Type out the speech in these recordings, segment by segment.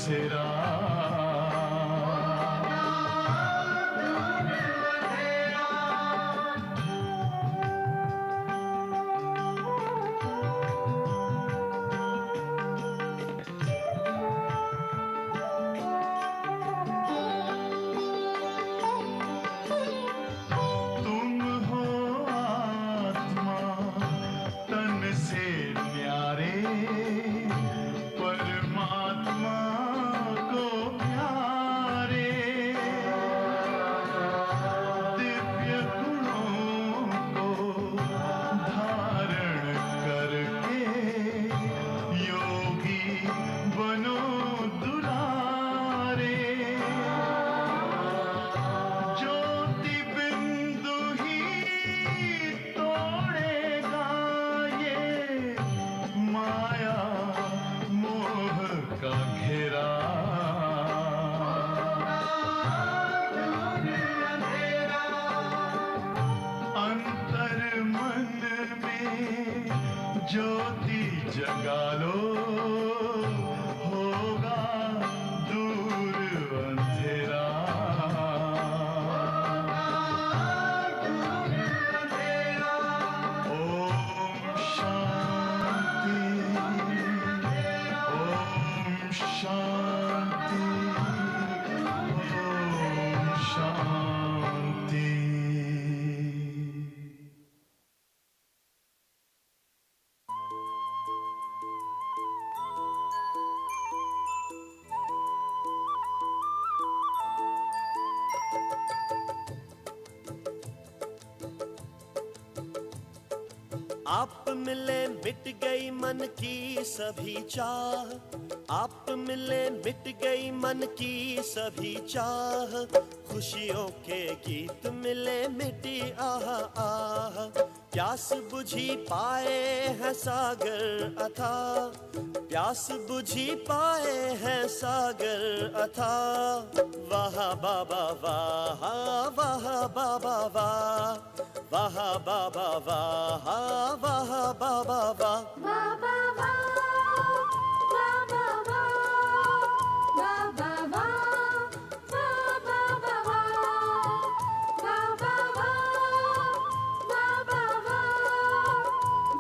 अंधेरा। ज्योति जगा लो, होगा दूर अंधेरा। ओम शांति, ओम शांति, ओम शांति। आप मिले मिट गई मन की सभी चाह, आप मिले मिट गई मन की सभी चाह, खुशियों के गीत मिले मिटी आह आह, प्यास बुझी पाए हैं सागर अथाह, प्यास बुझी पाए हैं सागर अथाह। वाह बाबा वाह, वाह बाबा वाह, वाह बाबा वाह, वाह बाबा वाह। बाबा वाह, बाबा वाह, बाबा वाह, बाबा वाह, बाबा वाह, बाबा वाह,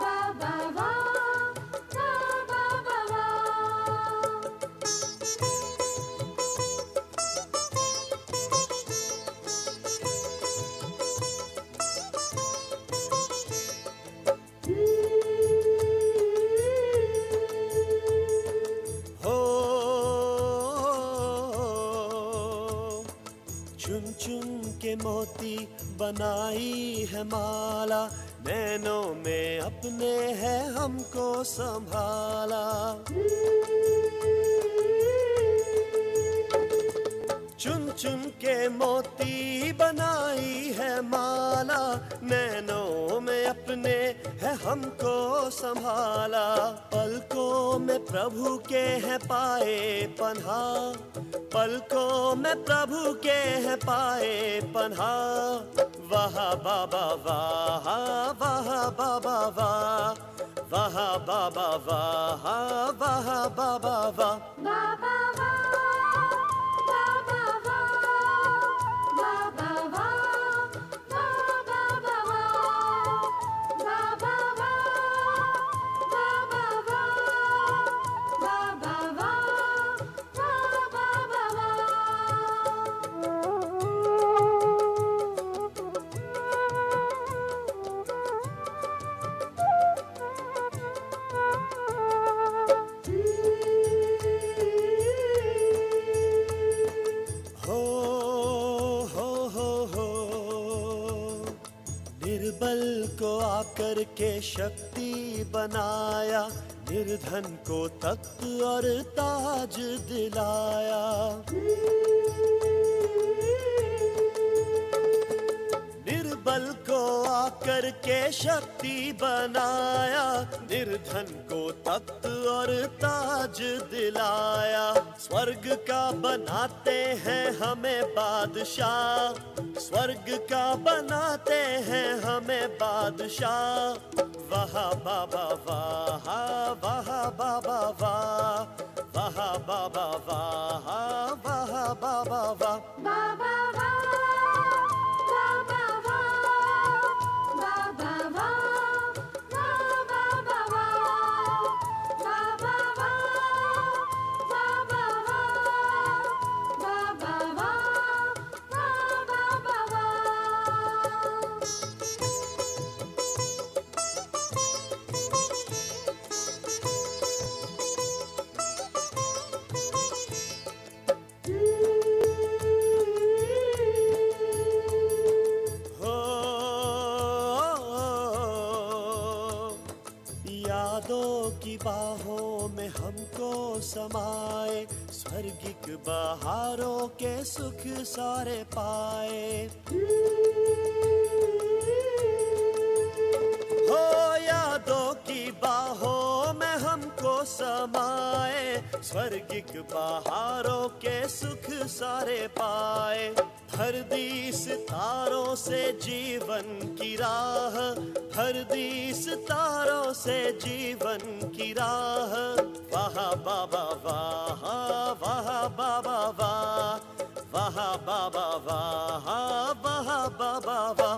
बाबा वाह, बाबा वाह। चुन चुन के मोती बनाई है माला, नैनों में अपने है हमको संभाला। चुन चुन के मोती बनाई है माला, नैनों में अपने है हमको संभाला। पलकों में प्रभु के है पाए पन्हा, पलकों में प्रभु के है पाए पन्हा। वाह बाबा वाह, वाह बाबा वाह, वाह बाबा वाह, वाह बाबा वाह। बाबा वाह, बाबा वाह, बाबा वाह, बाबा वाह, बाबा वाह, बाबा वाह, बाबा वाह, बाबा निर्बल को आकर के शक्ति बनाया, निर्धन को तख्त और ताज दिलाया। निर्बल को आकर के शक्ति बनाया, निर्धन को तख्त और ताज दिलाया। स्वर्ग का बनाते हैं हमें बादशाह, स्वर्ग का बनाते हैं हमें बादशाह। वाह बाबा वाह, वाह बाबा वाह, वाह Baba Vaha Vaha Baba Va. Baba va, Baba va, Baba va, Baba va, Baba va, Baba va, Baba va, Baba va. हो यादों की बाहों में हमको समाए, स्वर्गिक बहारों के सुख सारे पाए। हो यादों की बाहों में हमको समाए, स्वर्गिक बहारों के सुख सारे पाए। भर दी सितारों से जीवन की राह, भर दी सितारों से जीवन की राह। वाह बाबा वाह, वाह बाबा वाह, वाह बाबा वाह, वाह बाबा वाह।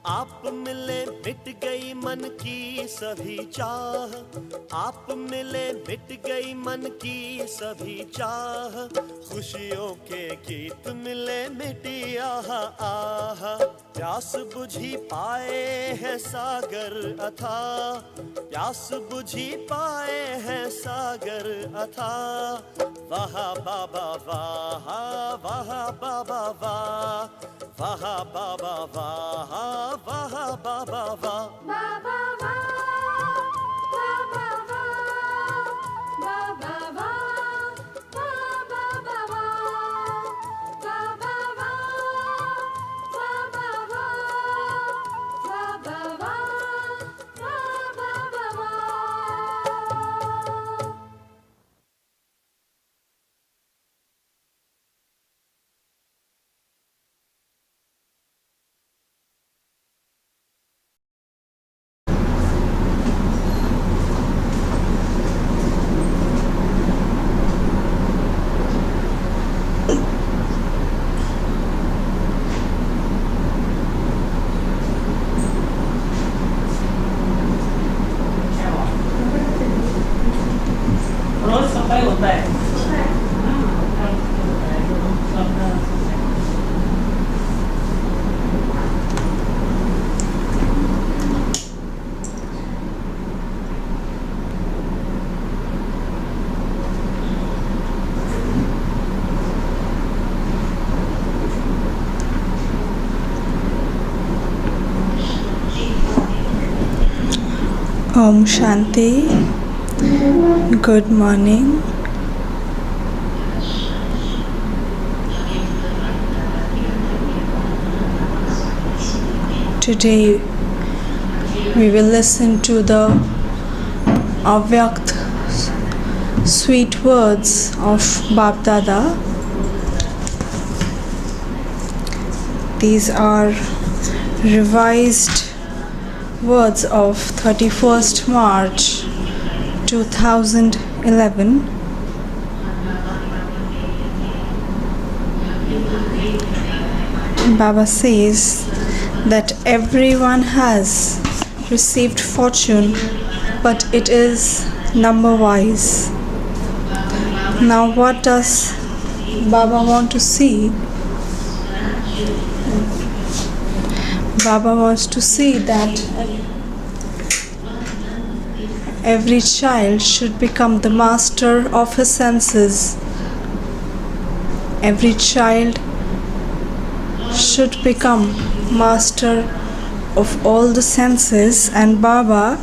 आप मिले मिट गई मन की सभी चाह, आप मिले मिट गई मन की सभी चाह। खुशियों के गीत मिले मिटी आह आह, प्यास बुझी पाए हैं सागर अथा, प्यास बुझी पाए हैं सागर अथा। वाह बाबा वाह, वाह बाबा वाह, वाह बाबा वाह, वाह बाबा वाह। Baba va, Baba va, Baba va, Baba va, Baba va, Baba va, Baba va, Baba va. रोज सफाई होता है। Om Shanti. Good morning. Today we will listen to the Avyakt sweet words of Bap Dada. These are revised words of 31st March 2011. Baba says that everyone has received fortune, but it is number wise. Now what does Baba want to see? Baba wants to see that every child should become the master of his senses. Every child should become master of all the senses, and Baba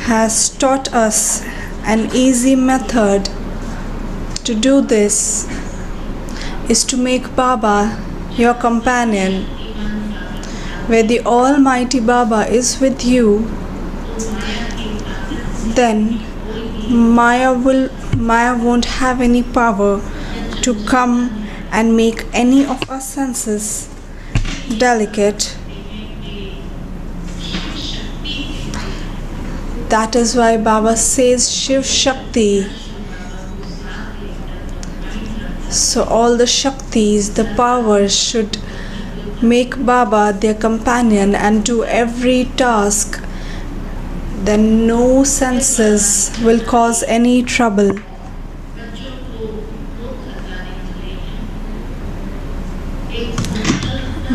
has taught us an easy method to do this, is to make Baba your companion. Where the Almighty Baba is with you, then Maya won't have any power to come and make any of our senses delicate. That is why Baba says Shiv Shakti. So all the Shaktis, the powers should make Baba their companion and do every task. Then no senses will cause any trouble.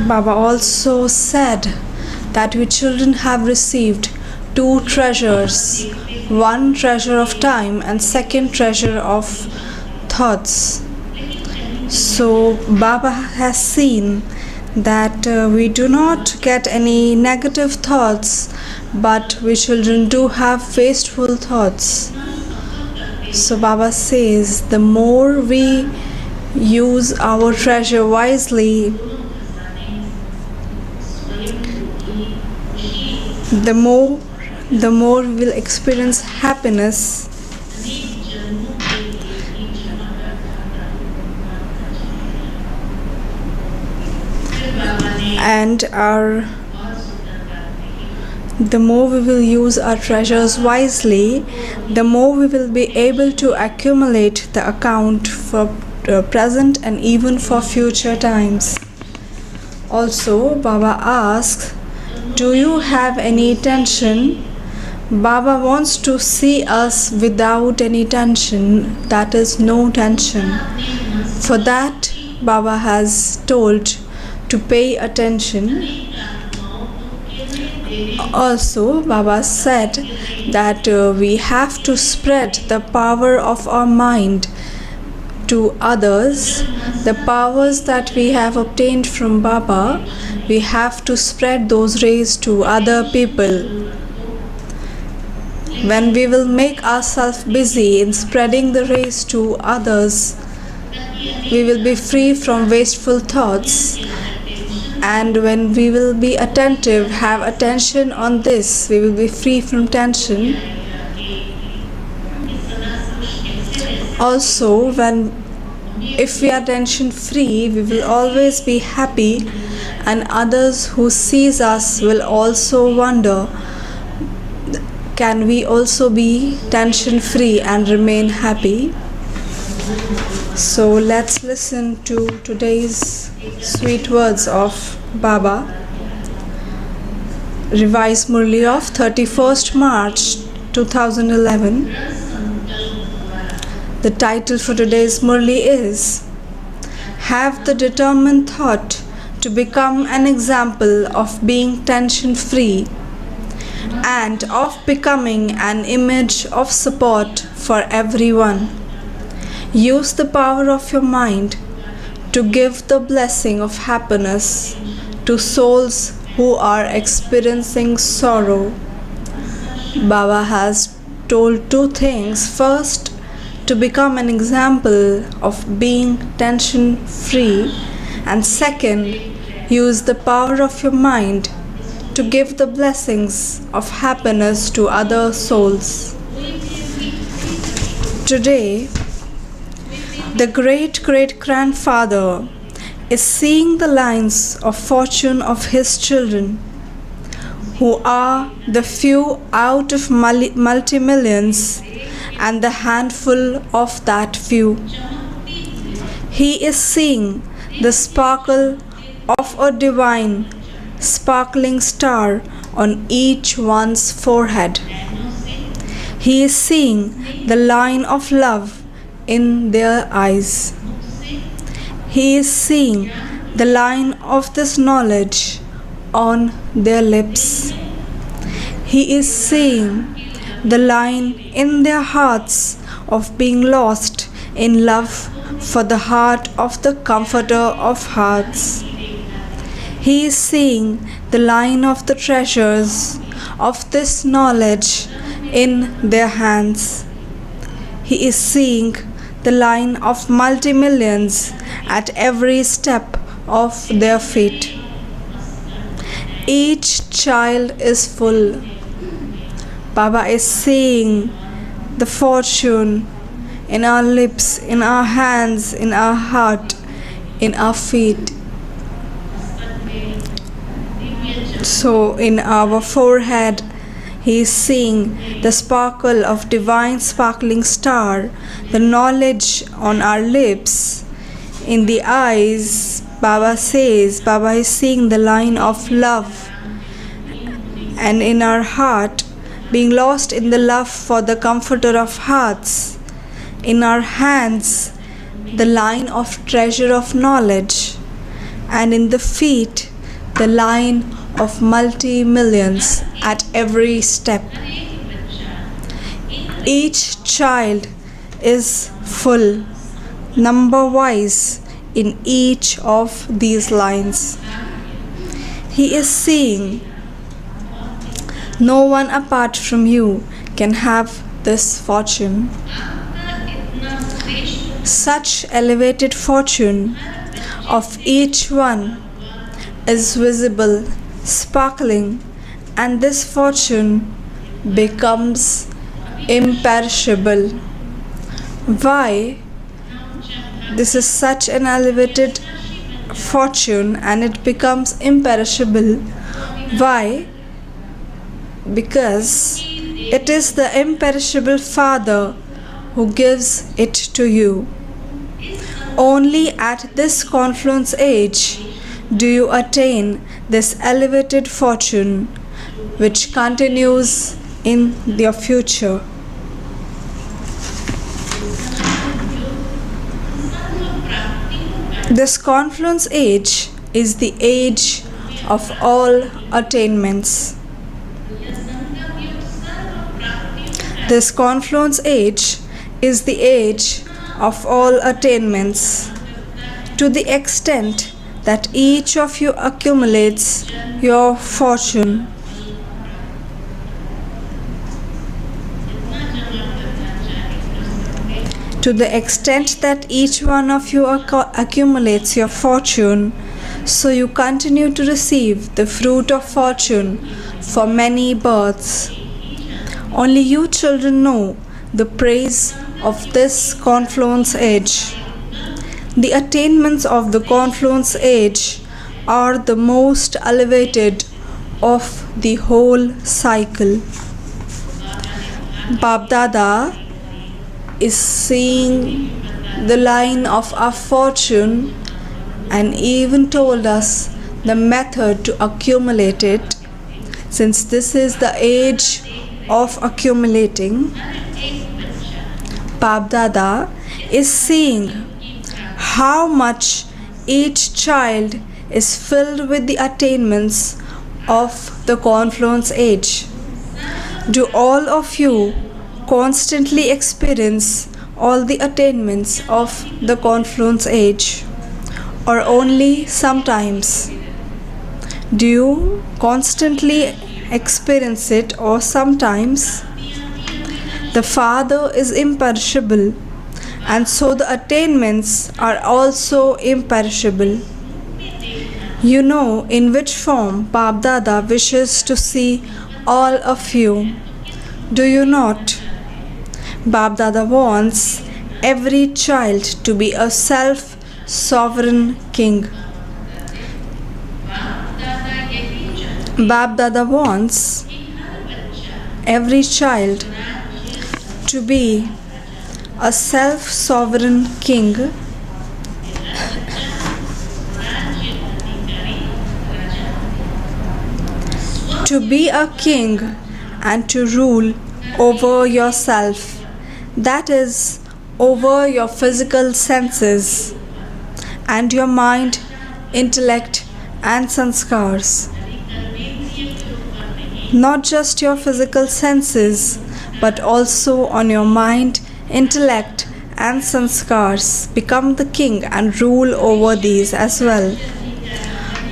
Baba also said that we children have received two treasures, one treasure of time and second treasure of thoughts. So Baba has seen that we do not get any negative thoughts, but we children do have wasteful thoughts. So Baba says the more we use our treasure wisely, the more we will experience happiness. And the more we will use our treasures wisely, the more we will be able to accumulate the account for present and even for future times. Also, Baba asks, do you have any tension? Baba wants to see us without any tension, that is, no tension. For that, Baba has told to pay attention. Also, Baba said that we have to spread the power of our mind to others. The powers that we have obtained from Baba, we have to spread those rays to other people. When we will make ourselves busy in spreading the rays to others, we will be free from wasteful thoughts. And when we will be attentive, have attention on this, we will be free from tension. Also, if we are tension free, we will always be happy, and others who sees us will also wonder, can we also be tension free and remain happy? So let's listen to today's sweet words of Baba. Revised Murli of 31st March 2011. The title for today's Murli is Have the Determined Thought to Become an Example of Being Tension Free and of becoming an image of support for everyone. Use the power of your mind to give the blessing of happiness to souls who are experiencing sorrow. Baba has told two things. First, to become an example of being tension free, and second, use the power of your mind to give the blessings of happiness to other souls. Today, the great-great-grandfather is seeing the lines of fortune of his children, who are the few out of multi-millions and the handful of that few. He is seeing the sparkle of a divine, sparkling star on each one's forehead. He is seeing the line of love in their eyes. He is seeing the line of this knowledge on their lips. He is seeing the line in their hearts of being lost in love for the heart of the Comforter of Hearts. He is seeing the line of the treasures of this knowledge in their hands. He is seeing the line of multi-millions at every step of their feet. Each child is full. Baba is seeing the fortune in our lips, in our hands, in our heart, in our feet. So in our forehead, he is seeing the sparkle of divine sparkling star. The knowledge on our lips In the eyes, Baba says, Baba is seeing the line of love. And in our heart, being lost in the love for the comforter of hearts. In our hands, the line of treasure of knowledge. And in the feet, the line of multi-millions at every step. Each child is full, number-wise, in each of these lines. He is seeing, no one apart from you can have this fortune. Such elevated fortune of each one is visible, sparkling, and this fortune becomes imperishable. Why? This is such an elevated fortune and it becomes imperishable. Why? Because it is the imperishable Father who gives it to you. Only at this confluence age do you attain this elevated fortune which continues in your future. This confluence age is the age of all attainments. This confluence age is the age of all attainments. To the extent that each of you accumulates your fortune, to the extent that each one of you accumulates your fortune, so you continue to receive the fruit of fortune for many births. Only you children know the praise of this confluence age. The attainments of the confluence age are the most elevated of the whole cycle. Bab Dada is seeing the line of our fortune and even told us the method to accumulate it. Since this is the age of accumulating, Bab Dada is seeing how much each child is filled with the attainments of the confluence age. Do all of you constantly experience all the attainments of the confluence age, or only sometimes? Do you constantly experience it or sometimes? The Father is imperishable, and so the attainments are also imperishable. You know in which form Bab Dada wishes to see all of you, do you not? Bab Dada wants every child to be a self-sovereign king. Bab Dada wants every child to be a self-sovereign king, to be a king and to rule over yourself, that is, over your physical senses and your mind, intellect and sanskars. Not just your physical senses, but also on your mind, intellect and sanskars. Become the king and rule over these as well.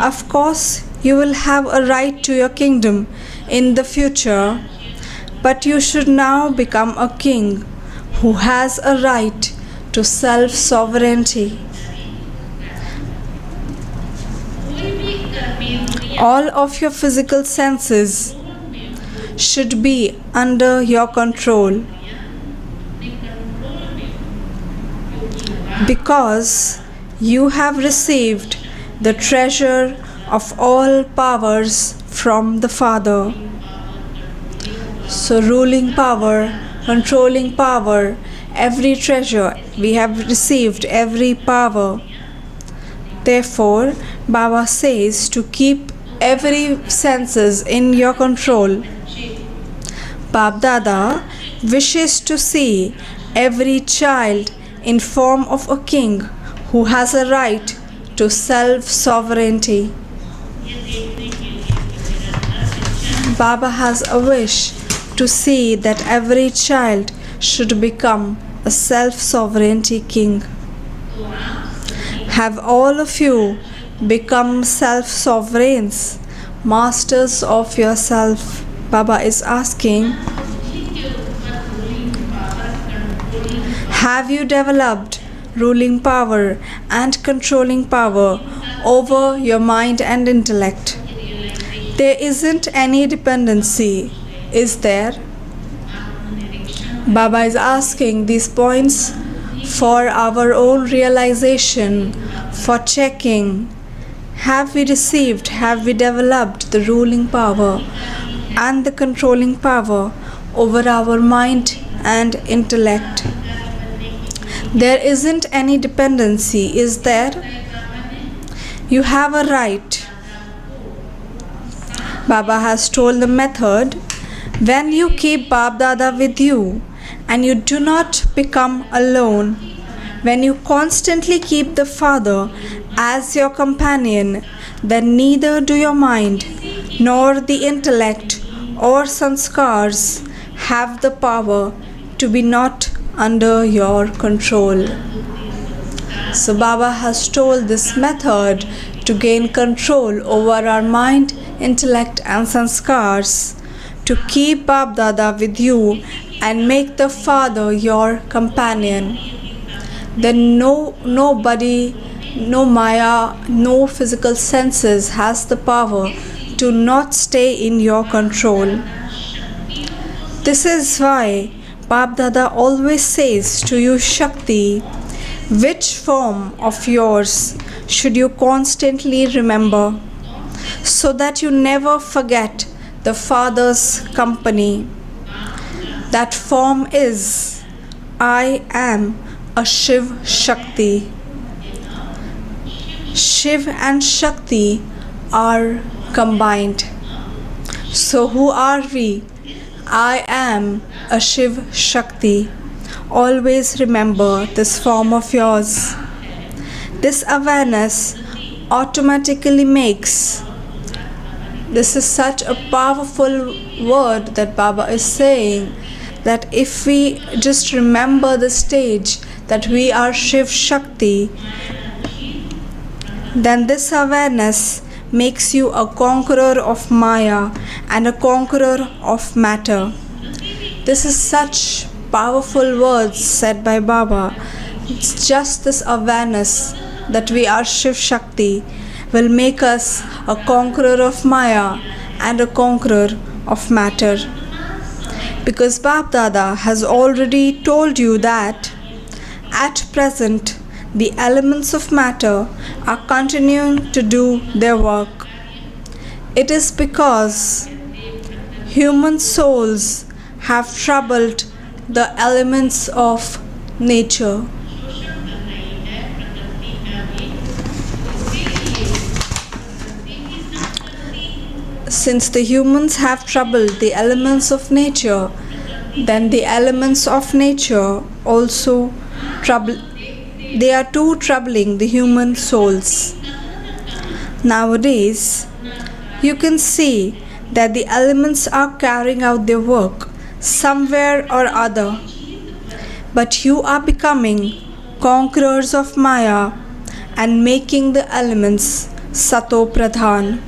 Of course, you will have a right to your kingdom in the future, but you should now become a king who has a right to self-sovereignty. All of your physical senses should be under your control, because you have received the treasure of all powers from the Father. So ruling power, controlling power, every treasure we have received, every power Therefore, Baba says to keep every senses in your control. Bab Dada wishes to see every child in form of a king who has a right to self-sovereignty. Baba has a wish to see that every child should become a self-sovereignty king. Have all of you become self-sovereigns, masters of yourself? Baba is asking. Have you developed ruling power and controlling power over your mind and intellect? There isn't any dependency, is there? Baba is asking these points for our own realization, for checking. Have we received, have we developed the ruling power and the controlling power over our mind and intellect? There isn't any dependency, is there? You have a right. Baba has told the method. When you keep Bab Dada with you and you do not become alone, when you constantly keep the Father as your companion, then neither do your mind nor the intellect or sanskars have the power to be not under your control. So Baba has told this method to gain control over our mind, intellect and sanskars, to keep Bab Dada with you and make the Father your companion. Then nobody, no Maya, no physical senses has the power to not stay in your control. This is why Bab Dada always says to you, Shakti, which form of yours should you constantly remember, so that you never forget the Father's company. That form is, I am a Shiv Shakti. Shiv and Shakti are combined. So who are we? I am a Shiv Shakti. Always remember this form of yours. This awareness automatically makes. This is such a powerful word that Baba is saying, that if we just remember the stage that we are Shiv Shakti, then this awareness makes you a conqueror of Maya and a conqueror of matter. This is such powerful words said by Baba. It's just this awareness that we are Shiv Shakti will make us a conqueror of Maya and a conqueror of matter. Because Bab Dada has already told you that at present the elements of matter are continuing to do their work. It is because human souls have troubled the elements of nature. Since the humans have troubled the elements of nature, then the elements of nature also trouble. They are too troubling the human souls. Nowadays, you can see that the elements are carrying out their work somewhere or other. But you are becoming conquerors of Maya and making the elements Sato Pradhan.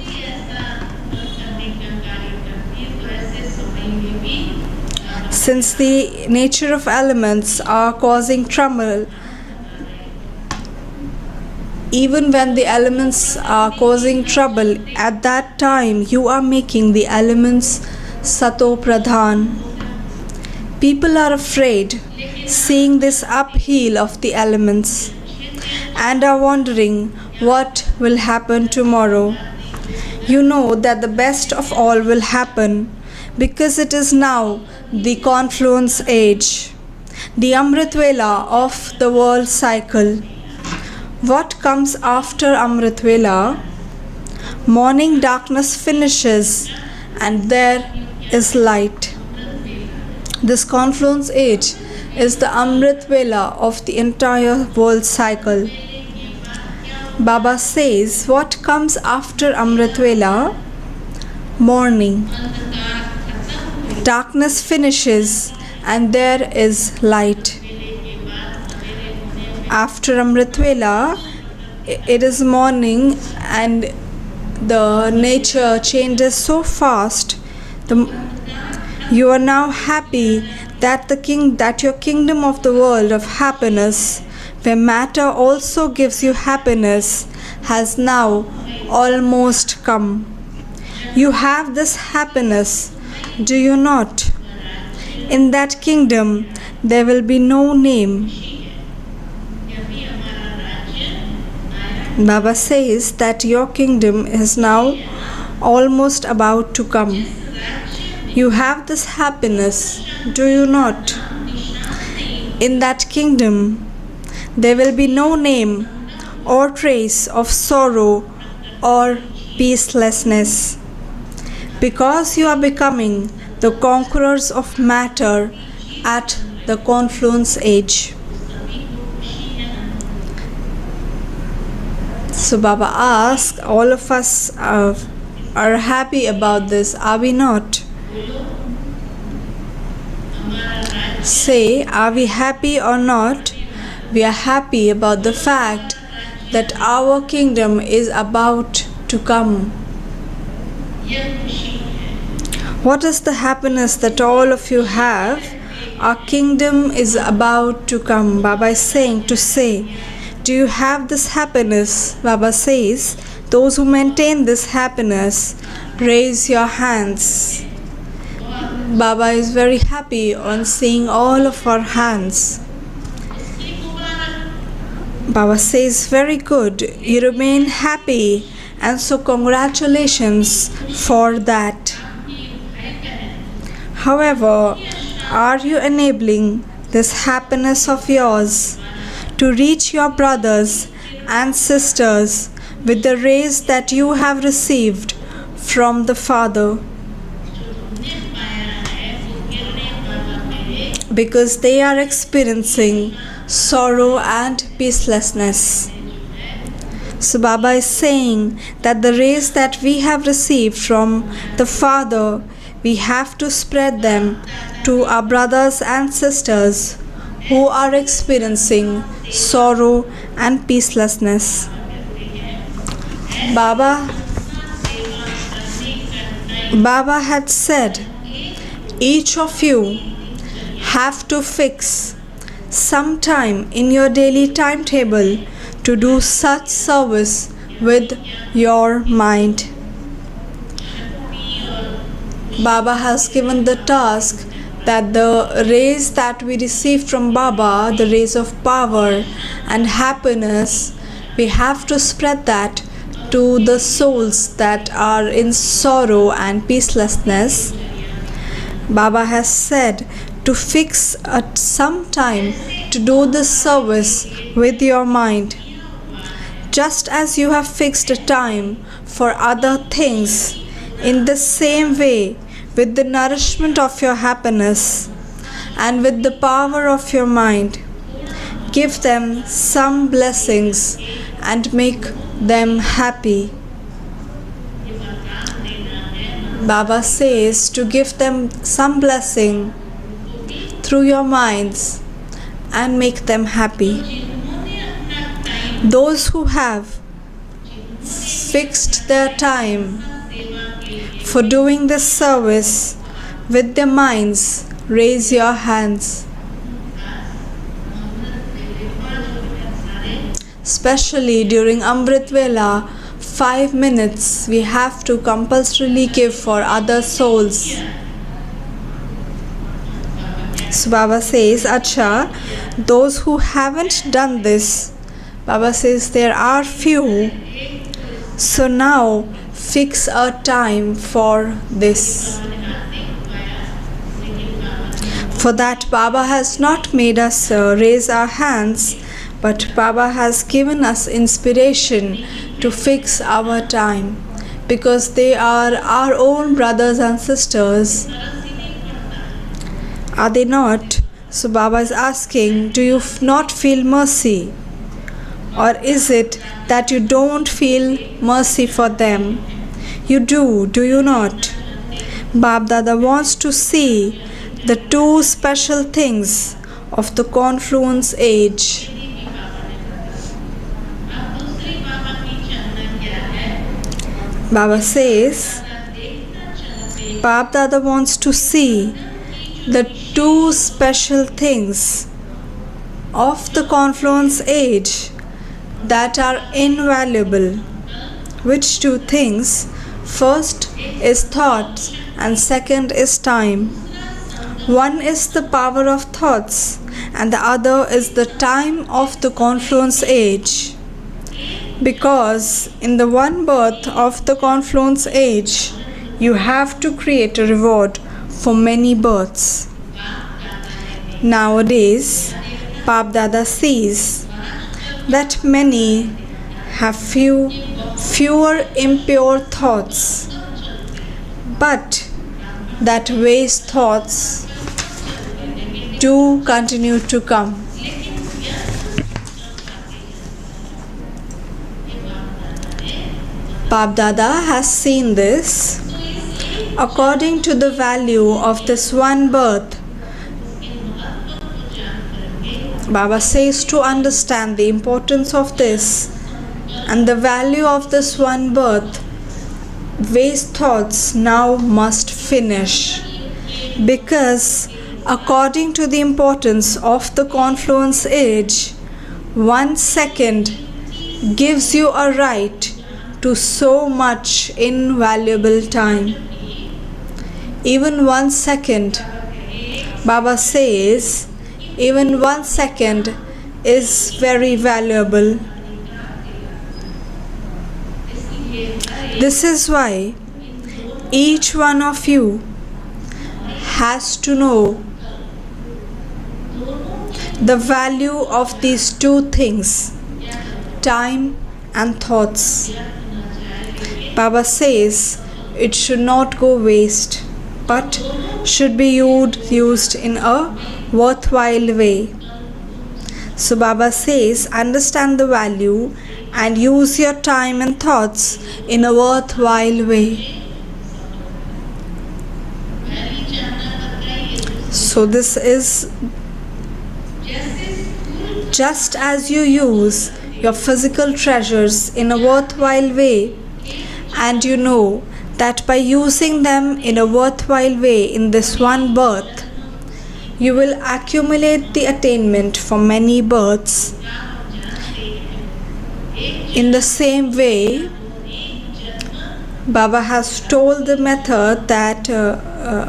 Since the nature of elements are causing trouble, even when the elements are causing trouble, at that time you are making the elements Sato Pradhan. People are afraid seeing this upheaval of the elements and are wondering what will happen tomorrow. You know that the best of all will happen, because it is now the confluence age, the Amrit Vela of the world cycle. What comes after Amrit Vela? Morning darkness finishes and there is light. This confluence age is the Amrit Vela of the entire world cycle. Baba says, what comes after Amrit Vela? Morning. Darkness finishes and there is light. After Amrit Vela, it is morning and the nature changes so fast. You are now happy that your kingdom of the world of happiness, where matter also gives you happiness, has now almost come. You have this happiness, do you not? In that kingdom, there will be no name. Baba says that your kingdom is now almost about to come. You have this happiness, do you not? In that kingdom, there will be no name or trace of sorrow or peacelessness, because you are becoming the conquerors of matter at the confluence age. So Baba asks, all of us are happy about this, are we not? Say, are we happy or not? We are happy about the fact that our kingdom is about to come. What is the happiness that all of you have? Our kingdom is about to come. Baba is saying to say, do you have this happiness? Baba says, those who maintain this happiness, raise your hands. Baba is very happy on seeing all of our hands. Baba says, very good, you remain happy, and so congratulations for that. However, are you enabling this happiness of yours to reach your brothers and sisters with the rays that you have received from the Father? Because they are experiencing sorrow and peacelessness. So Baba is saying that the rays that we have received from the Father, we have to spread them to our brothers and sisters who are experiencing sorrow and peacelessness. Baba had said, each of you have to fix some time in your daily timetable to do such service with your mind. Baba has given the task that the rays that we receive from Baba, the rays of power and happiness, we have to spread that to the souls that are in sorrow and peacelessness. Baba has said to fix some time to do this service with your mind. Just as you have fixed a time for other things, in the same way, with the nourishment of your happiness and with the power of your mind, give them some blessings and make them happy. Baba says to give them some blessing through your minds and make them happy. Those who have fixed their time for doing this service with their minds, raise your hands. Especially during Amrit Vela, 5 minutes we have to compulsorily give for other souls. So Baba says, Acha, those who haven't done this, Baba says there are few. So now fix a time for this. For that Baba has not made us raise our hands, but Baba has given us inspiration to fix our time because they are our own brothers and sisters. Are they not? So Baba is asking, do you not feel mercy? Or is it that you don't feel mercy for them? You do you not? Bab Dada wants to see the two special things of the confluence age. Baba says, Bab Dada wants to see the two special things of the confluence age that are invaluable. Which two things? First is thought and second is time. One is the power of thoughts and the other is the time of the confluence age. Because in the one birth of the confluence age, you have to create a reward for many births. Nowadays, Bab Dada sees that many have fewer impure thoughts, but that waste thoughts do continue to come. Bab Dada has seen this. According to the value of this one birth, Baba says to understand the importance of this and the value of this one birth, waste thoughts now must finish. Because according to the importance of the confluence age, 1 second gives you a right to so much invaluable time. Even 1 second, Baba says, even 1 second is very valuable. This is why each one of you has to know the value of these two things, time and thoughts. Baba says it should not go waste, but should be used in a worthwhile way. So Baba says, understand the value and use your time and thoughts in a worthwhile way. So this is just as you use your physical treasures in a worthwhile way, and you know that by using them in a worthwhile way in this one birth, you will accumulate the attainment for many births. In the same way, Baba has told the method that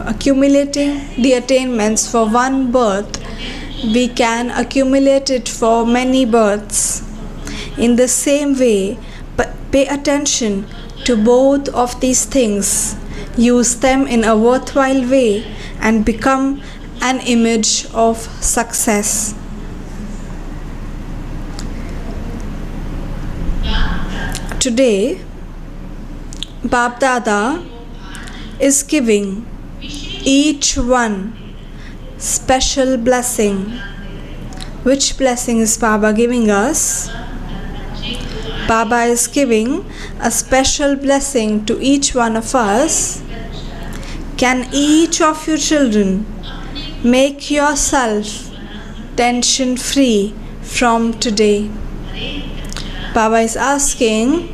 accumulating the attainments for one birth, we can accumulate it for many births. In the same way, pay attention to both of these things. Use them in a worthwhile way and become an image of success. Today, Bab Dada is giving each one special blessing. Which blessing is Baba giving us? Baba is giving a special blessing to each one of us. Can each of you children make yourself tension free from today? Baba is asking,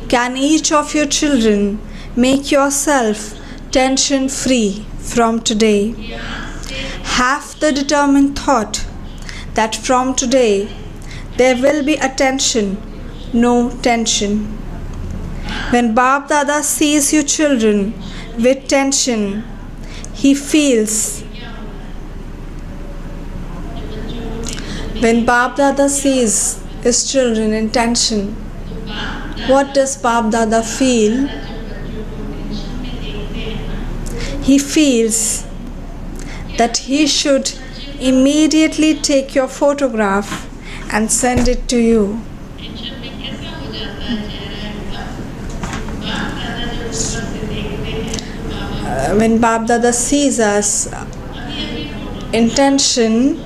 can each of your children make yourself tension free from today? Have the determined thought that from today there will be attention, no tension. When Bab Dada sees you children with tension, he feels. When Bab Dada sees his children in tension, what does Bab Dada feel? He feels that he should immediately take your photograph and send it to you. When Bab Dada sees us, intention,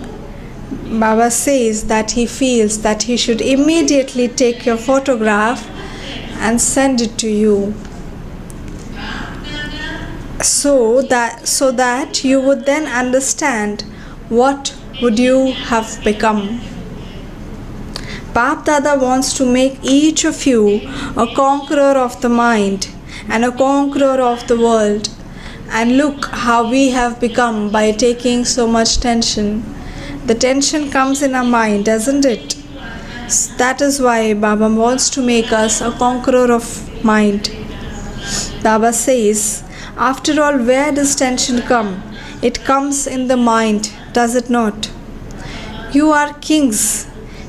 Baba says that he feels that he should immediately take your photograph and send it to you, so that you would then understand what would you have become. Bab Dada wants to make each of you a conqueror of the mind and a conqueror of the world. And look how we have become by taking so much tension. The tension comes in our mind, doesn't it? That is why Baba wants to make us a conqueror of mind. Baba says, after all, where does tension come? It comes in the mind, does it not? You are kings.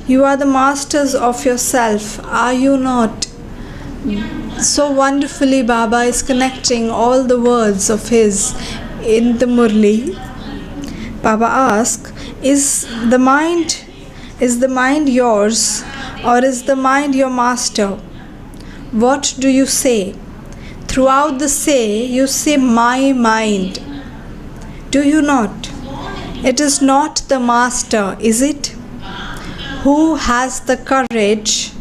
You are the masters of yourself, are you not? So wonderfully Baba is connecting all the words of his in the Murli. Baba asks, is the mind yours, or is the mind your master? What do you say? Throughout the say, you say my mind. Do you not? It is not the master, is it? Who has the courage?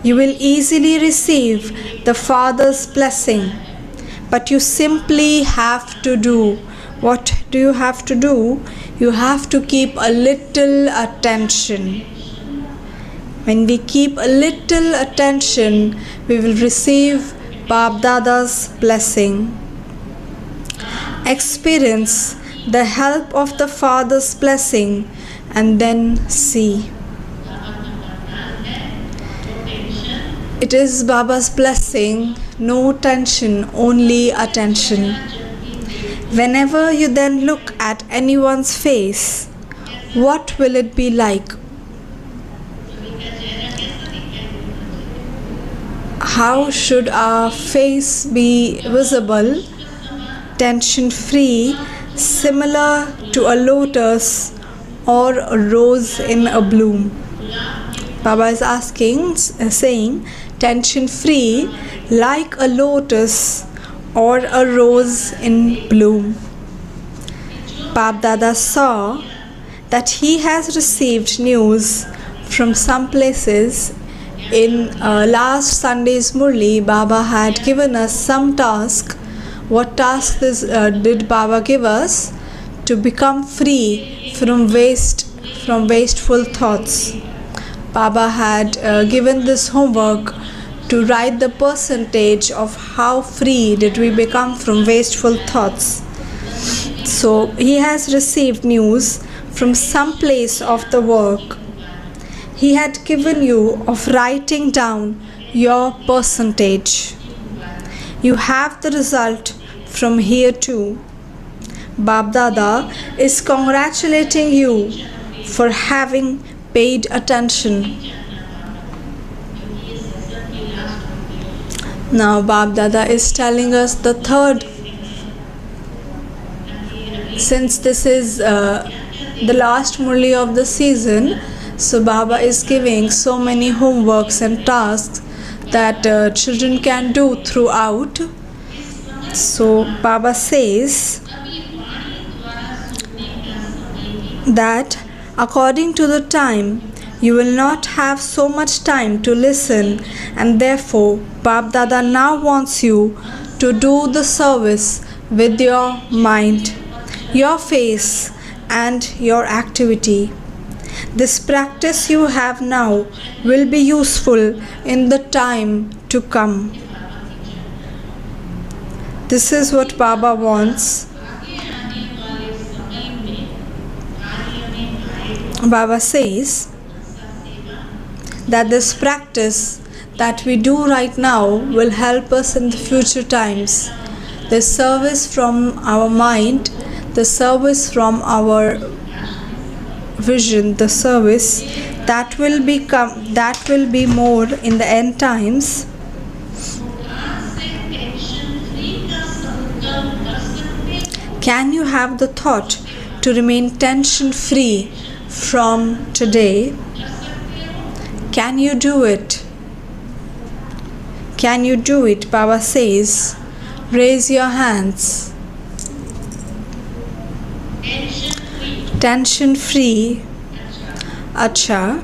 You will easily receive the Father's blessing, but you simply have to do. What do you have to do? You have to keep a little attention. When we keep a little attention, we will receive Bab Dada's blessing. Experience the help of the Father's blessing and then see. It is Baba's blessing, no tension, only attention. Whenever you then look at anyone's face, what will it be like? How should our face be visible, tension-free, similar to a lotus or a rose in a bloom? Baba is saying, tension-free like a lotus or a rose in bloom. Bab Dada saw that he has received news from some places. In last Sunday's Murli, Baba had given us some task. What task did Baba give us? To become free from wasteful thoughts. Baba had given this homework to write the percentage of how free did we become from wasteful thoughts. So he has received news from some place of the work. He had given you of writing down your percentage. You have the result from here too. Bab Dada is congratulating you for having paid attention. Now Bab Dada is telling us the third. Since this is the last Murli of the season, so Baba is giving so many homeworks and tasks that children can do throughout. So Baba says that according to the time, you will not have so much time to listen, and therefore Bab Dada now wants you to do the service with your mind, your face and your activity. This practice you have now will be useful in the time to come. This is what Baba wants. Baba says that this practice that we do right now will help us in the future times. The service from our mind, the service from our vision, the service that will be more in the end times. Can you have the thought to remain tension free from today. Can you do it? Can you do it? Baba says, raise your hands. Tension free. Acha.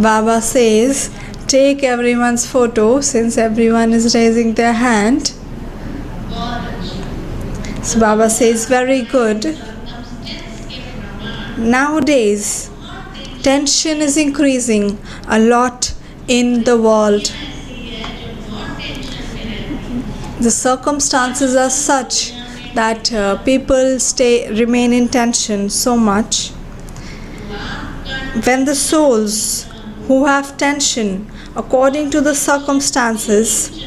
Baba says, take everyone's photo since everyone is raising their hand. So Baba says, very good. Nowadays, tension is increasing a lot in the world. The circumstances are such that people remain in tension so much. When the souls who have tension according to the circumstances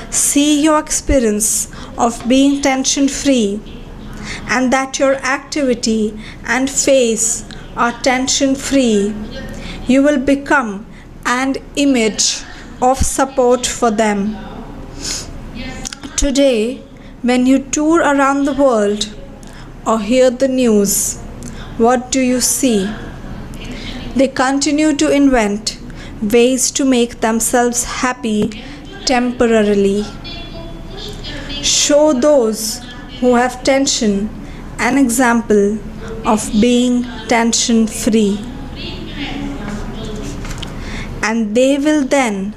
see your experience of being tension free and that your activity and face are tension free, you will become an image of support for them. Today, when you tour around the world or hear the news, what do you see? They continue to invent ways to make themselves happy temporarily. Show those who have tension an example of being tension free, and they will then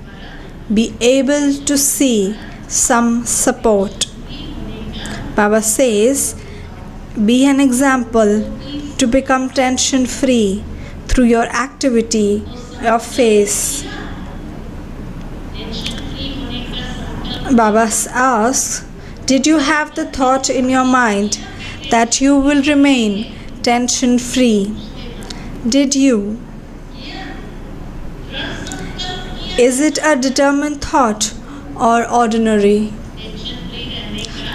be able to see some support. Baba says, be an example to become tension free through your activity, your face. Baba asks, did you have the thought in your mind that you will remain tension free? Did you? Is it a determined thought or ordinary?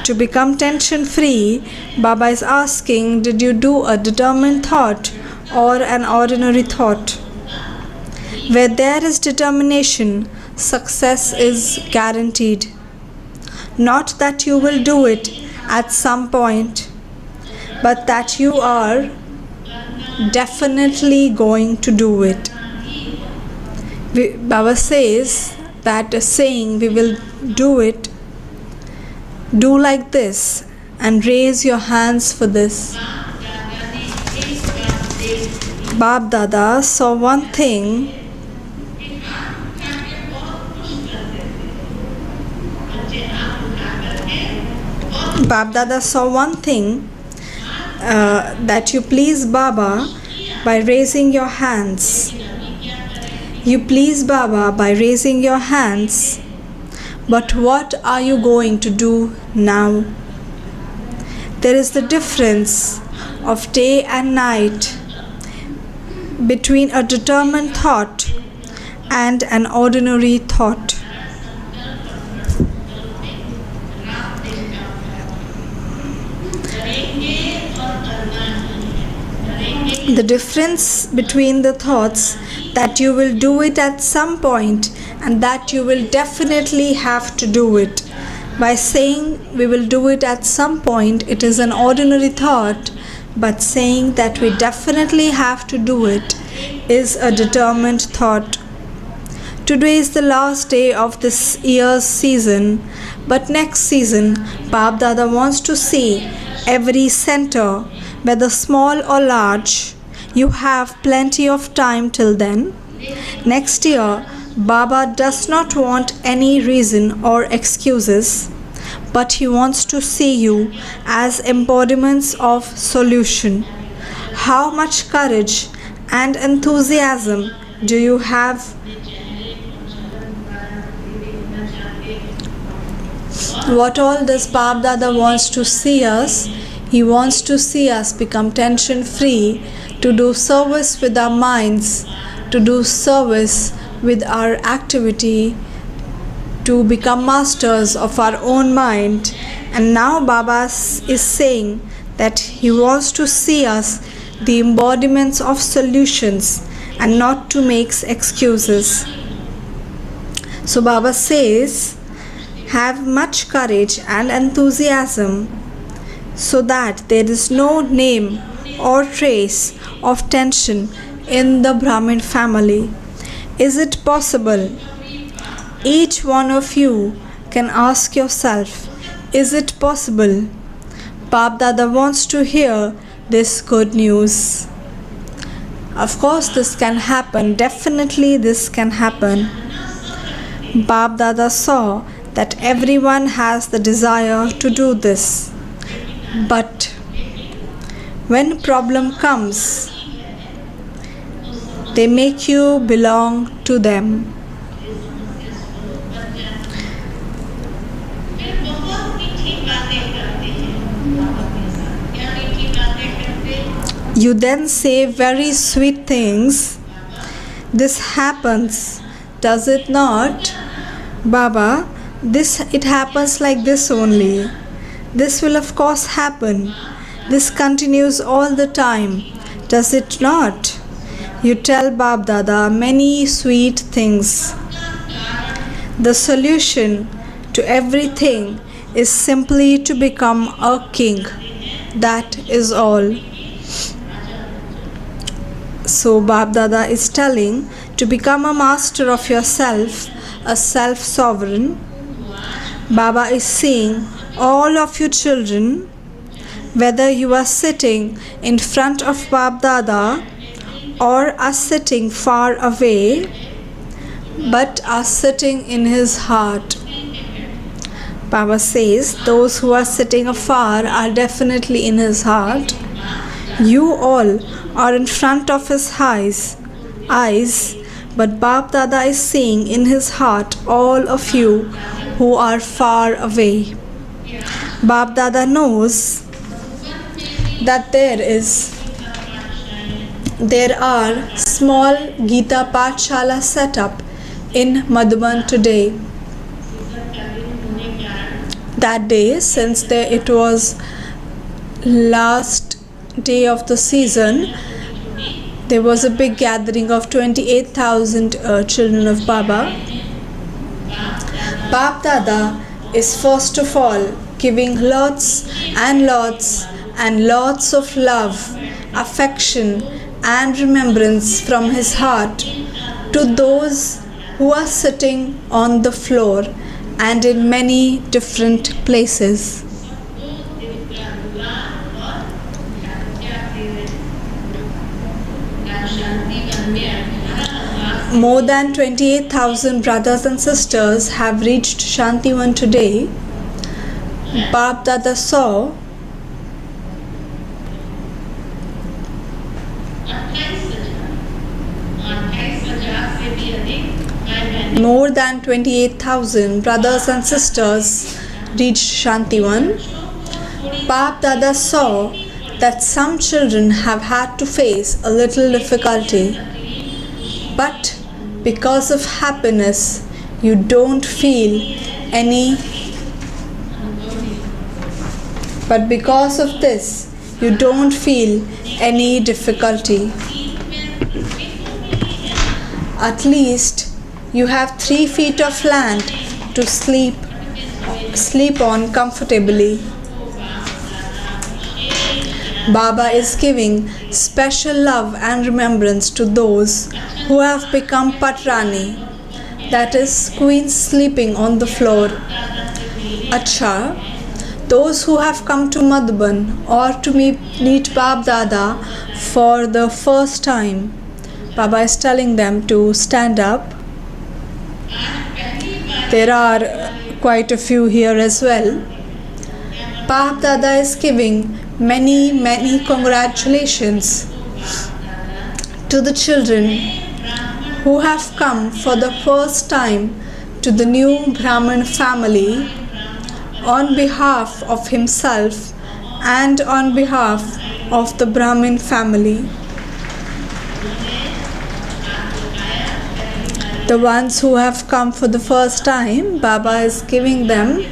To become tension free, Baba is asking, did you do a determined thought or an ordinary thought? Where there is determination, success is guaranteed. Not that you will do it at some point, but that you are definitely going to do it. Baba says that saying we will do it, do like this and raise your hands for this. Bab Dada saw one thing. Bab Dada saw one thing, that you please Baba by raising your hands. You please Baba by raising your hands. But what are you going to do now? There is the difference of day and night between a determined thought and an ordinary thought. The difference between the thoughts that you will do it at some point and that you will definitely have to do it. By saying we will do it at some point, it is an ordinary thought, but saying that we definitely have to do it is a determined thought. Today is the last day of this year's season, but next season, Bab Dada wants to see every center, whether small or large. You have plenty of time till then. Next year, Baba does not want any reason or excuses, but he wants to see you as embodiments of solution. How much courage and enthusiasm do you have? What all does Bab Dada wants to see us? He wants to see us become tension free, to do service with our minds, to do service with our activity, to become masters of our own mind. And now Baba is saying that he wants to see us the embodiments of solutions and not to make excuses. So Baba says, have much courage and enthusiasm so that there is no name or trace of tension in the Brahmin family? Is it possible? Each one of you can ask yourself, is it possible? Bap Dada wants to hear this good news. Of course, this can happen. Definitely, this can happen. Bap Dada saw that everyone has the desire to do this. But when problem comes, they make you belong to them. You then say very sweet things. This happens, does it not? Baba, it happens like this only. This will of course happen. This continues all the time, does it not? You tell Bap Dada many sweet things. The solution to everything is simply to become a king. That is all. So Bap Dada is telling to become a master of yourself, a self-sovereign. Baba is saying, all of you children, whether you are sitting in front of Bap Dada or are sitting far away, but are sitting in his heart. Baba says those who are sitting afar are definitely in his heart. You all are in front of his eyes, but Bap Dada is seeing in his heart all of you who are far away. Bap Dada knows that there are small Gita Pathshala set up in Madhuban today. That day, since it was last day of the season, there was a big gathering of 28,000 children of Baba. Bap Dada is first of all giving lots and lots of love, affection and remembrance from his heart to those who are sitting on the floor and in many different places. More than 28,000 brothers and sisters have reached Shantivan today. Bap Dada saw more than 28,000 brothers and sisters reached Shantivan. Bap Dada saw that some children have had to face a little difficulty, but because of happiness you don't feel any, but because of this you don't feel any difficulty. At least you have 3 feet of land to sleep on comfortably. Baba is giving special love and remembrance to those who have become Patrani, that is, queens sleeping on the floor. Acha, those who have come to Madhuban or to meet Bap Dada for the first time, Baba is telling them to stand up. There are quite a few here as well. Bap Dada is giving many congratulations to the children who have come for the first time to the new Brahmin family on behalf of himself and on behalf of the Brahmin family. The ones who have come for the first time, Baba is giving them,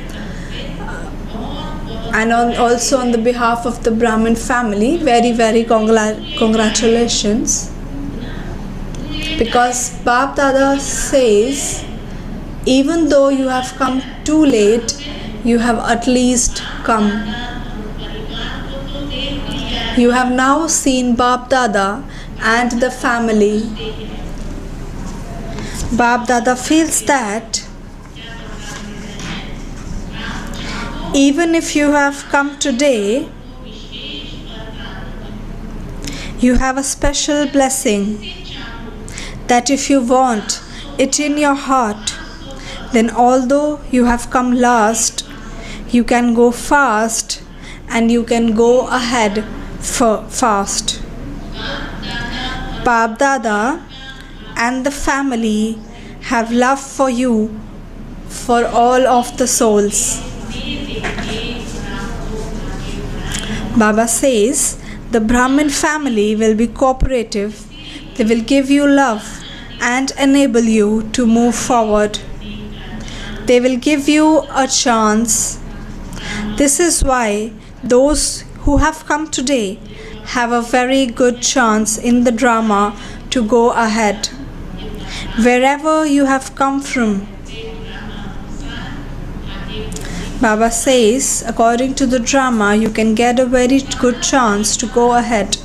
and also on the behalf of the Brahmin family, very congratulations. Because Bap Dada says, even though you have come too late, you have at least come. You have now seen Bap Dada and the family. Bap Dada feels that even if you have come today, you have a special blessing that if you want it in your heart, then although you have come last, you can go fast and you can go ahead fast. Bap Dada and the family have love for you, for all of the souls. Baba says the Brahmin family will be cooperative. They will give you love and enable you to move forward. They will give you a chance. This is why those who have come today have a very good chance in the drama to go ahead. Wherever you have come from, Baba says, according to the drama, you can get a very good chance to go ahead.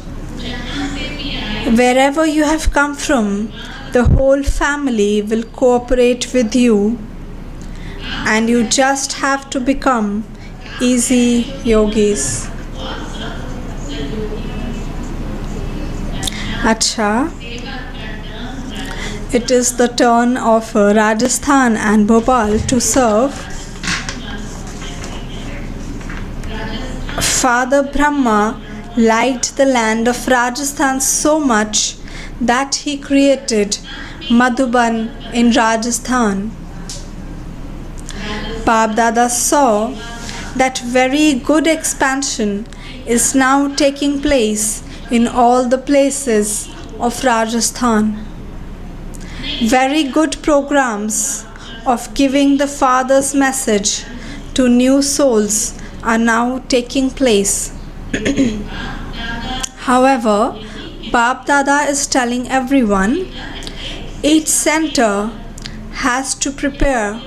Wherever you have come from, the whole family will cooperate with you, and you just have to become easy yogis. Acha, it is the turn of Rajasthan and Bhopal to serve. Father Brahma liked the land of Rajasthan so much that he created Madhuban in Rajasthan. Bap Dada saw that very good expansion is now taking place in all the places of Rajasthan. Very good programs of giving the Father's message to new souls are now taking place. However, Bap Dada is telling everyone, each center has to prepare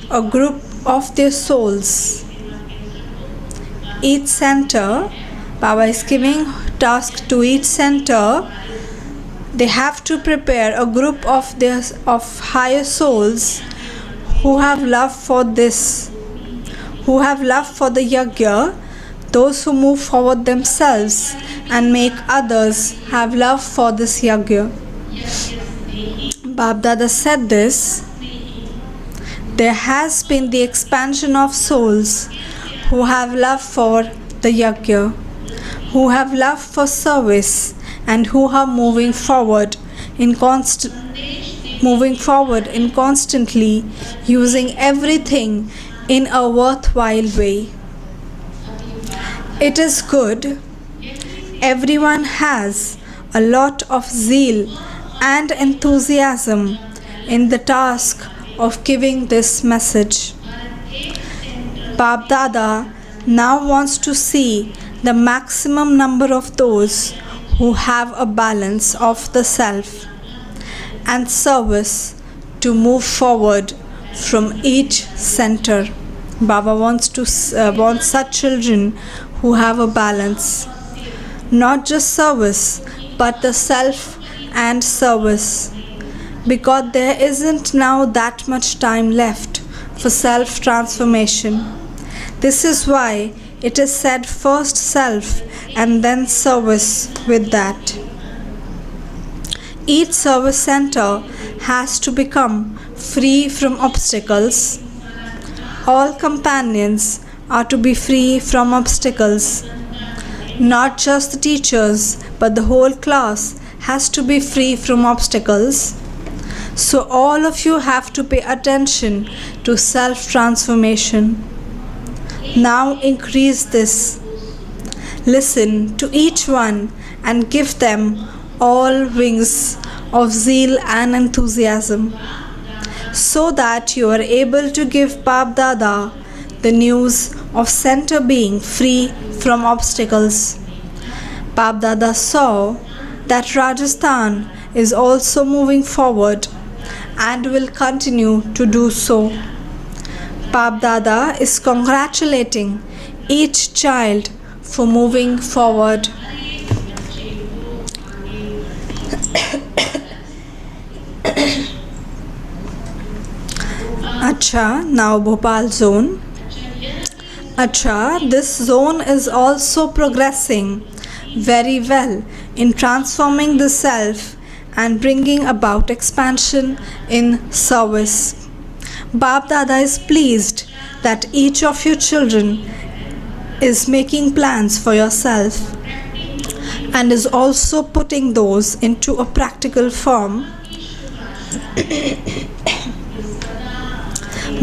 a group of their souls. Each center, Baba is giving task to each center. They have to prepare a group of higher souls who have love for this, who have love for the yajna, those who move forward themselves and make others have love for this yajna. Bap Dada said this. There has been the expansion of souls who have love for the yajna, who have love for service, and who are moving forward in constantly using everything in a worthwhile way. It is good. Everyone has a lot of zeal and enthusiasm in the task of giving this message. Bap Dada now wants to see the maximum number of those who have a balance of the self and service to move forward from each center. Baba wants such children who have a balance, not just service but the self and service, because there isn't now that much time left for self transformation. This is why it is said first self and then service with that. Each service center has to become free from obstacles. All companions are to be free from obstacles. Not just the teachers, but the whole class has to be free from obstacles. So all of you have to pay attention to self-transformation. Now increase this. Listen to each one and give them all wings of zeal and enthusiasm, so that you are able to give Bap Dada the news of center being free from obstacles. Bap Dada saw that Rajasthan is also moving forward and will continue to do so. Bap Dada is congratulating each child for moving forward. Acha, now Bhopal zone. Acha, this zone is also progressing very well in transforming the self and bringing about expansion in service. Bap Dada is pleased that each of your children is making plans for yourself and is also putting those into a practical form.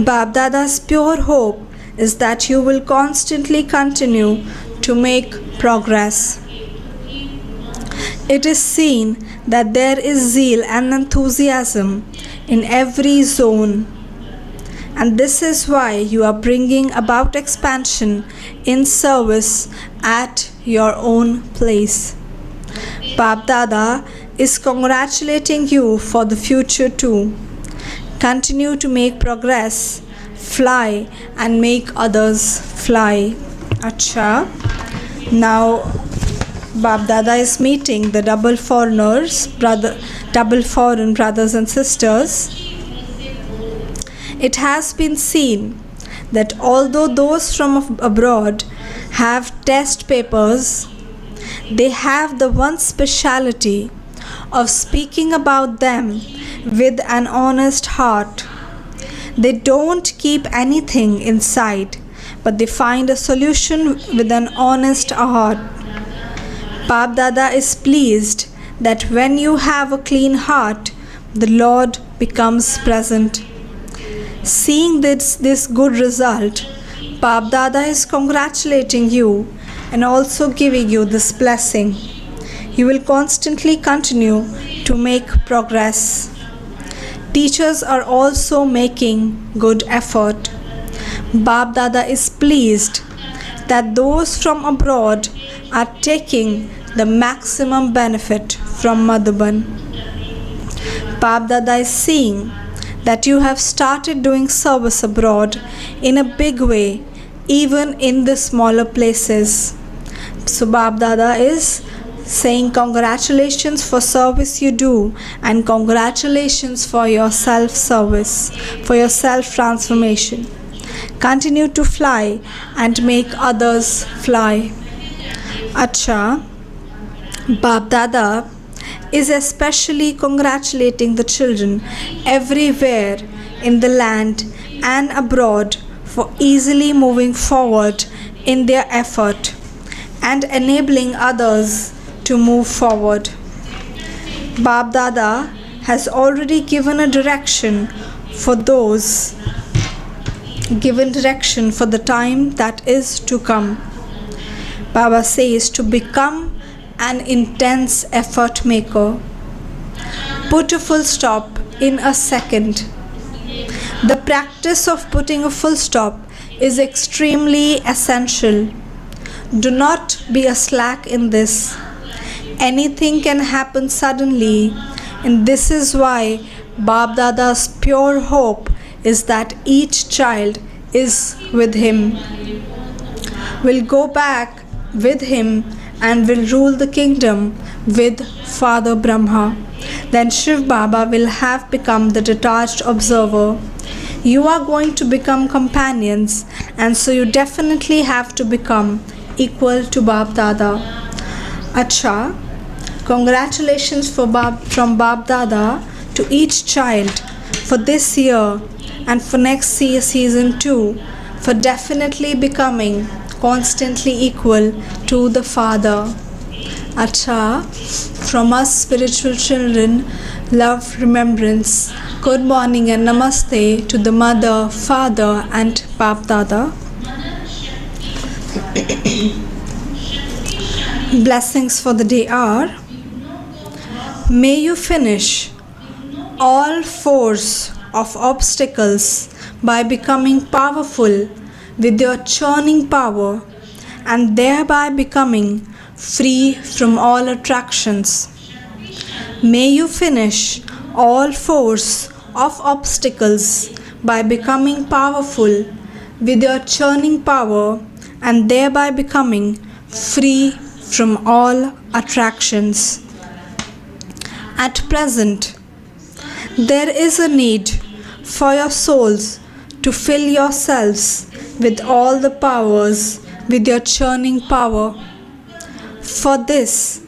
Bap Dada's pure hope is that you will constantly continue to make progress. It is seen that there is zeal and enthusiasm in every zone, and this is why you are bringing about expansion in service at your own place. Bap Dada is congratulating you for the future too. Continue to make progress, fly and make others fly. Acha. Now Bap Dada is meeting the double foreign brothers and sisters. It has been seen that although those from abroad have test papers, they have the one speciality of speaking about them with an honest heart. They don't keep anything inside, but they find a solution with an honest heart. Bap Dada is pleased that when you have a clean heart, the Lord becomes present. Seeing this good result, Bap Dada is congratulating you and also giving you this blessing. You will constantly continue to make progress. Teachers are also making good effort. Bap Dada is pleased that those from abroad are taking the maximum benefit from Madhuban. Bap Dada is seeing that you have started doing service abroad in a big way, even in the smaller places. So Bap Dada is saying congratulations for service you do and congratulations for your self-service, for your self-transformation. Continue to fly and make others fly. Acha, Bap Dada is especially congratulating the children everywhere in the land and abroad for easily moving forward in their effort and enabling others to move forward. Bap Dada has already given direction for the time that is to come. Baba says to become an intense effort maker. Put a full stop in a second. The practice of putting a full stop is extremely essential. Do not be a slack in this. Anything can happen suddenly, and this is why Bap Dada's pure hope is that each child is with him, will go back with him and will rule the kingdom with Father Brahma. Then Shiv Baba will have become the detached observer. You are going to become companions, and so you definitely have to become equal to Bap Dada. Acha, congratulations from Bap Dada to each child for this year and for next year season too, for definitely becoming constantly equal to the Father. Acha, from us spiritual children, love, remembrance, good morning and namaste to the Mother, Father and Bap Dada. Blessings for the day are: may you finish all force of obstacles by becoming powerful with your churning power and thereby becoming free from all attractions. May you finish all force of obstacles by becoming powerful with your churning power and thereby becoming free from all attractions. At present, there is a need for your souls to fill yourselves with all the powers, with your churning power. For this,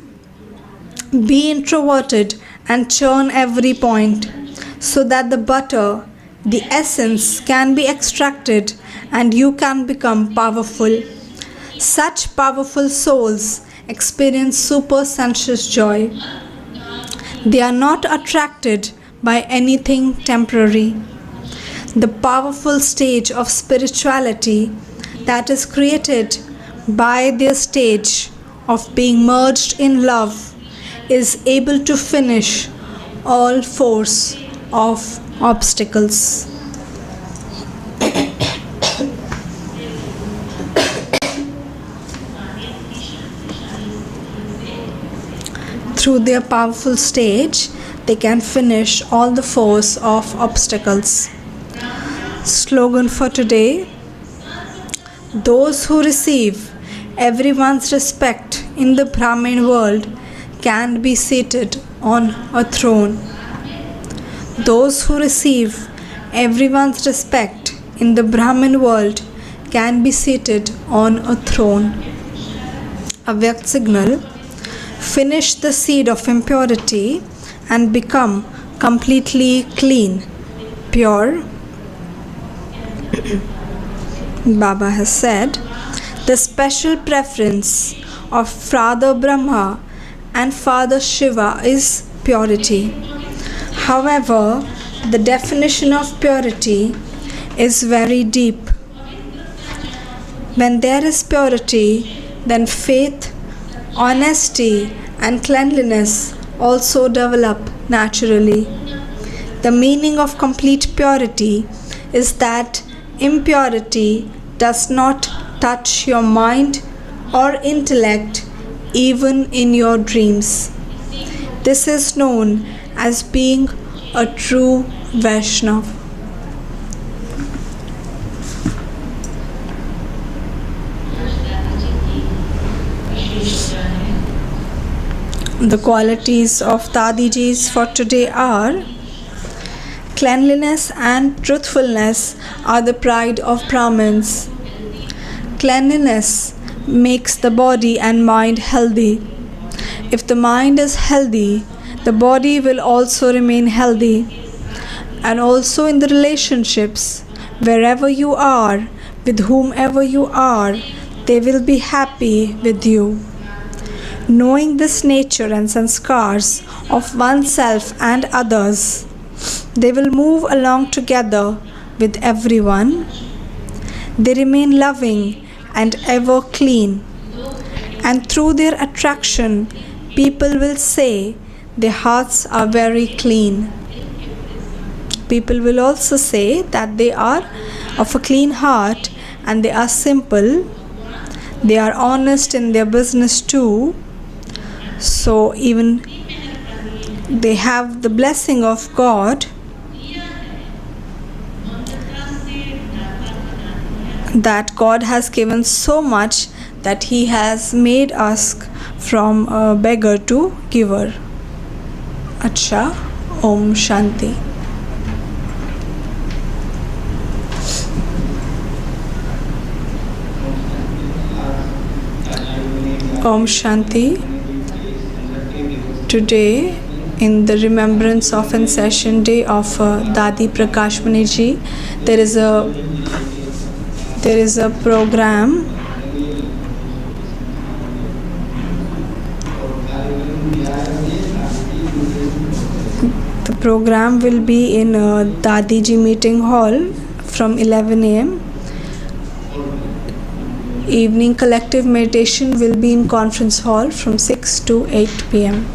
be introverted and churn every point, so that the butter, the essence, can be extracted and you can become powerful. Such powerful souls experience super sensuous joy. They are not attracted by anything temporary. The powerful stage of spirituality that is created by their stage of being merged in love is able to finish all force of obstacles. Through their powerful stage, they can finish all the force of obstacles. Slogan for today: those who receive everyone's respect in the Brahmin world can be seated on a throne. Those who receive everyone's respect in the Brahmin world can be seated on a throne. Avyakt signal: finish the seed of impurity and become completely clean, pure. Baba has said, the special preference of Father Brahma and Father Shiva is purity. However, the definition of purity is very deep. When there is purity, then faith, honesty, and cleanliness also develop naturally. The meaning of complete purity is that impurity does not touch your mind or intellect even in your dreams. This is known as being a true Vaishnava. The qualities of Dadijis for today are: cleanliness and truthfulness are the pride of Brahmins. Cleanliness makes the body and mind healthy. If the mind is healthy, the body will also remain healthy. And also in the relationships, wherever you are, with whomever you are, they will be happy with you. Knowing this nature and sanskars of oneself and others, they will move along together with everyone. They remain loving and ever clean. And through their attraction, people will say their hearts are very clean. People will also say that they are of a clean heart and they are simple. They are honest in their business too. So even they have the blessing of God, that God has given so much that He has made us from a beggar to giver. Acha, Om Shanti. Om Shanti. Today, in the remembrance of and session day of Dadi Prakash Mani ji, there is a program. The program will be in Dadi ji meeting hall from 11 a.m. Evening collective meditation will be in conference hall from 6 to 8 p.m.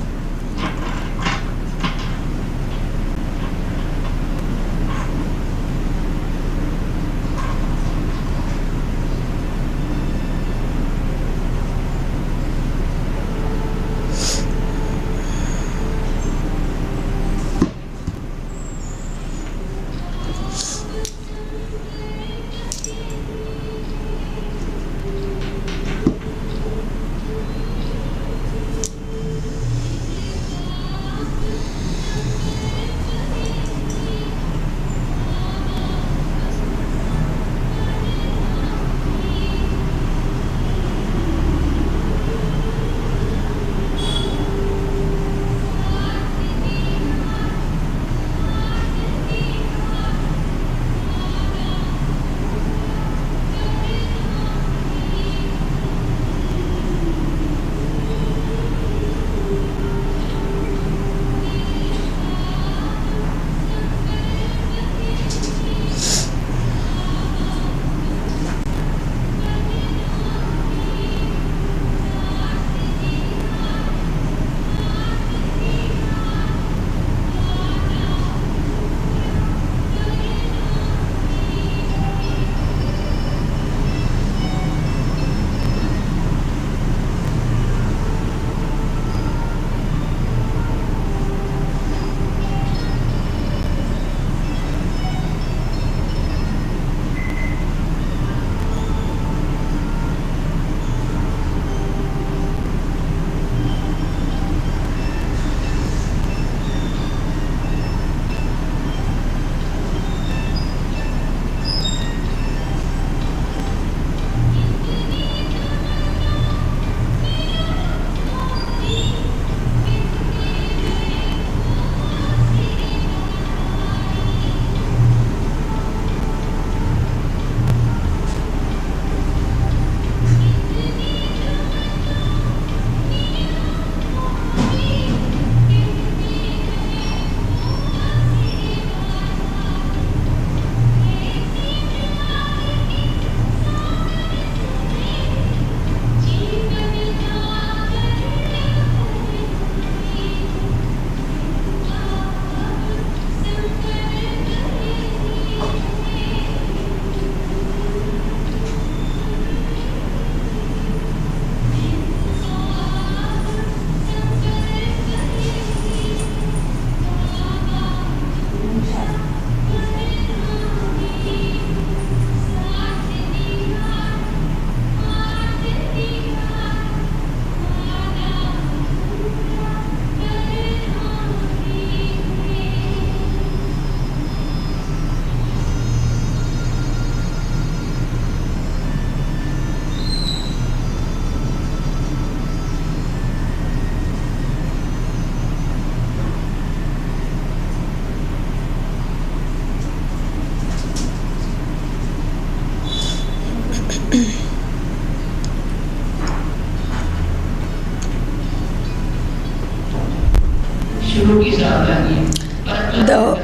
The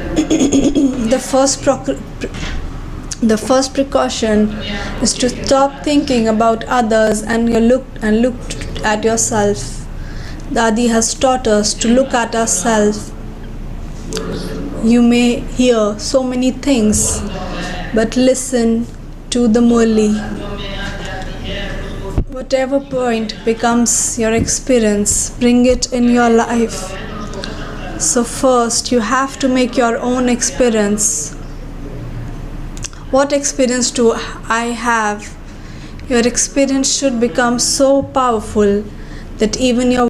the first precaution is to stop thinking about others and look at yourself. Dadi has taught us to look at ourselves. You may hear so many things, but listen to the Murli. Whatever point becomes your experience, bring it in your life. So first you have to make your own experience. What experience do I have? Your experience should become so powerful that even your